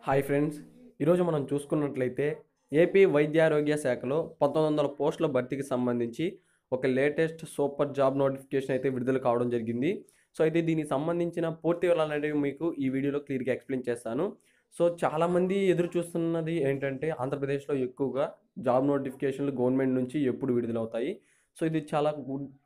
Hi friends, ఈరోజు మనం చూసుకున్నట్లయితే ఏపీ వైద్యారోగ్య శాఖలో 1900 పోస్టుల భర్తీకి సంబంధించి ఒక లేటెస్ట్ సూపర్ జాబ్ నోటిఫికేషన్ అయితే విడుదల కావడం జరిగింది. సో అయితే దీనికి సంబంధించిన పూర్తి వివరాలు అనేవి మీకు ఈ వీడియోలో క్లియర్‌గా ఎక్స్‌ప్లెయిన్ చేస్తాను. సో చాలామంది ఎదురు చూస్తున్నది ఏంటంటే ఆంధ్రప్రదేశ్‌లో ఎక్కువగా జాబ్ నోటిఫికేషన్‌లు గవర్నమెంట్ నుంచి ఎప్పుడు విడుదలవుతాయి. సో ఇది చాలా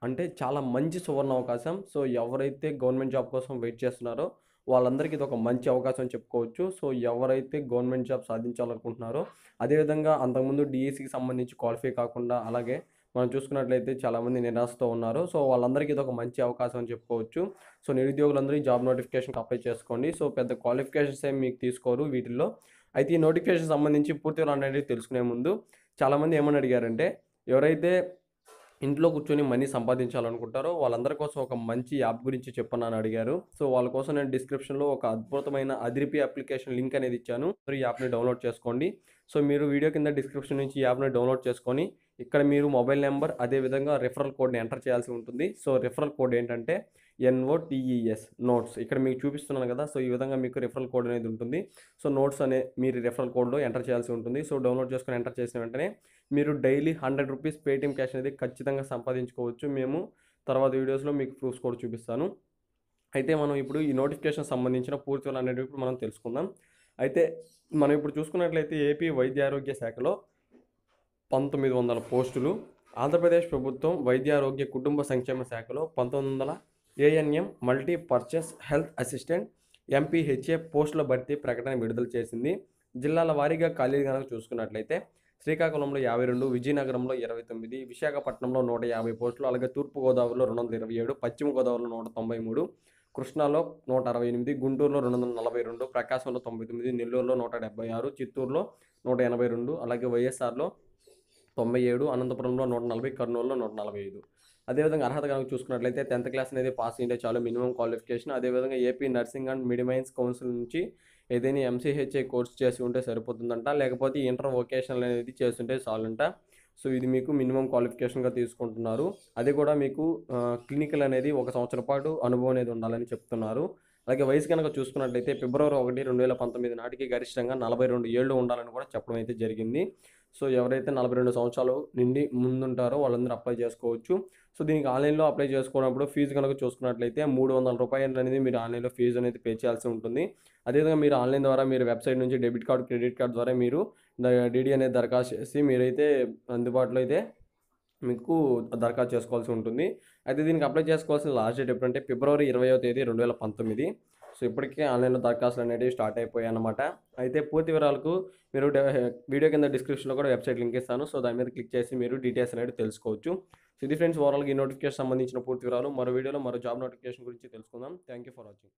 అంటే చాలా మంచి సువర్ణ అవకాశం. సో ఎవరైతే గవర్నమెంట్ జాబ్ కోసం వెయిట్ చేస్తున్నారో వాళ్ళందరికీ ఇదొక మంచి అవకాశం అని చెప్పుకోవచ్చు. సో ఎవరైతే గవర్నమెంట్ జాబ్ సాధించాలనుకుంటున్నారో, అదేవిధంగా అంతకుముందు డీఎస్సీకి సంబంధించి క్వాలిఫై కాకుండా, అలాగే మనం చూసుకున్నట్లయితే చాలామంది నిరాశతో ఉన్నారు. సో వాళ్ళందరికీ ఇదొక మంచి అవకాశం అని చెప్పుకోవచ్చు. సో నిరుద్యోగులందరూ ఈ జాబ్ నోటిఫికేషన్‌కి అప్లై చేసుకోండి. సో పెద్ద క్వాలిఫికేషన్స్ ఏమి మీకు తీసుకోరు వీటిల్లో. అయితే ఈ నోటిఫికేషన్ సంబంధించి పూర్తి వివరాలు అనేది తెలుసుకునే ముందు చాలామంది ఏమని అడిగారంటే, ఎవరైతే ఇంట్లో కూర్చొని మనీ సంపాదించాలనుకుంటారో వాళ్ళందరి కోసం ఒక మంచి యాప్ గురించి చెప్పనా అని అడిగారు. సో వాళ్ళ కోసం నేను డిస్క్రిప్షన్‌లో ఒక అద్భుతమైన అదిరిపి అప్లికేషన్ లింక్ అనేది ఇచ్చాను. సో ఈ యాప్‌ని డౌన్‌లోడ్ చేసుకోండి. సో మీరు వీడియో కింద డిస్క్రిప్షన్ నుంచి ఈ యాప్‌ని డౌన్‌లోడ్ చేసుకొని, ఇక్కడ మీరు మొబైల్ నంబర్ అదేవిధంగా రిఫరల్ కోడ్‌ని ఎంటర్ చేయాల్సి ఉంటుంది. సో రిఫరల్ కోడ్ ఏంటంటే NOTES నోట్స్. ఇక్కడ మీకు చూపిస్తున్నాను కదా! సో ఈ విధంగా మీకు రిఫరల్ కోడ్ అనేది ఉంటుంది. సో నోట్స్ అనే మీరు రిఫరల్ కోడ్‌లో ఎంటర్ చేయాల్సి ఉంటుంది. సో డౌన్‌లోడ్ చేసుకొని ఎంటర్ చేసిన వెంటనే మీరు డైలీ ₹100 పేటీఎం క్యాష్ అనేది ఖచ్చితంగా సంపాదించుకోవచ్చు. మేము తర్వాత వీడియోస్‌లో మీకు ప్రూఫ్స్ కూడా చూపిస్తాను. అయితే మనం ఇప్పుడు ఈ నోటిఫికేషన్ సంబంధించిన పూర్తి వివరాలు అనేటివి ఇప్పుడు మనం తెలుసుకుందాం. అయితే మనం ఇప్పుడు చూసుకున్నట్లయితే ఏపీ వైద్య ఆరోగ్య శాఖలో 1900 పోస్టులు, ఆంధ్రప్రదేశ్ ప్రభుత్వం వైద్యారోగ్య కుటుంబ సంక్షేమ శాఖలో 1900 ANM multi purpose health assistant MPHA పోస్టుల భర్తీ ప్రకటన విడుదల చేసింది. జిల్లాల వారీగా ఖాళీలు కనుక చూసుకున్నట్లయితే శ్రీకాకుళంలో 52, విజయనగరంలో 29, విశాఖపట్నంలో 150 పోస్టులు, అలాగే తూర్పుగోదావరిలో 227, పశ్చిమ గోదావరిలో 193, కృష్ణాలో 168, గుంటూరులో 242, ప్రకాశంలో 99, నెల్లూరులో 176, చిత్తూరులో 182, అలాగే వైఎస్ఆర్‌లో 97, అనంతపురంలో 140, కర్నూలులో 145. అదేవిధంగా అర్హత కనుక చూసుకున్నట్లయితే 10th క్లాస్ అనేది పాస్ అయ్యుంటే చాలు మినిమమ్ క్వాలిఫికేషన్. అదేవిధంగా ఏపీ నర్సింగ్ అండ్ మిడిమైన్స్ కౌన్సిల్ నుంచి ఏదైనా ఎంసీహెచ్ఐ కోర్స్ చేసి ఉంటే సరిపోతుందంట. లేకపోతే ఇంటర్ వొకేషనల్ అనేది చేసుంటే చాలంట. సో ఇది మీకు మినిమమ్ క్వాలిఫికేషన్‌గా తీసుకుంటున్నారు. అది కూడా మీకు క్లినికల్ అనేది 1 సంవత్సరం పాటు అనుభవం అనేది ఉండాలని చెప్తున్నారు. అలాగే వయసు గనక చూసుకున్నట్లయితే ఫిబ్రవరి 1, 2019 నాటికి గరిష్టంగా 42 ఏళ్ళు ఉండాలని కూడా చెప్పడం అయితే జరిగింది. సో ఎవరైతే 42 సంవత్సరాలు నిండి ముందుంటారో వాళ్ళందరూ అప్లై చేసుకోవచ్చు. సో దీనికి ఆన్‌లైన్‌లో అప్లై చేసుకున్నప్పుడు ఫీజు గనక చూసుకున్నట్లయితే ₹300 అనేది మీరు ఆన్‌లైన్‌లో ఫీజు అనేది పే చేయాల్సి ఉంటుంది. అదేవిధంగా మీరు ఆన్‌లైన్ ద్వారా మీరు వెబ్‌సైట్ నుంచి డెబిట్ కార్డ్, క్రెడిట్ కార్డ్ ద్వారా మీరు డీడీ అనేది దరఖాస్తు చేసి మీరైతే అందుబాటులో అయితే మీకు దరఖాస్తు చేసుకోవాల్సి ఉంటుంది. అయితే దీనికి అప్లై చేసుకోవాల్సిన లాస్ట్ డేట్ ఎప్పుడంటే ఫిబ్రవరి 20వ తేదీ 2019. సో ఇప్పటికే ఆన్‌లైన్‌లో దరఖాస్తులు అనేటివి స్టార్ట్ అయిపోయాయన్నమాట. అయితే పూర్తి వివరాలకు మీరు వీడియో కింద డిస్క్రిప్షన్‌లో కూడా వెబ్‌సైట్ లింక్ ఇస్తాను. సో దాని మీద క్లిక్ చేసి మీరు డీటెయిల్స్ అనేవి తెలుసుకోవచ్చు. సో ఇది ఫ్రెండ్స్ ఓవరాల్‌గా ఈ నోటిఫికేషన్ సంబంధించిన పూర్తి వివరాలు. మరో వీడియోలో మరో జాబ్ నోటిఫికేషన్ గురించి తెలుసుకుందాం. Thank you for watching.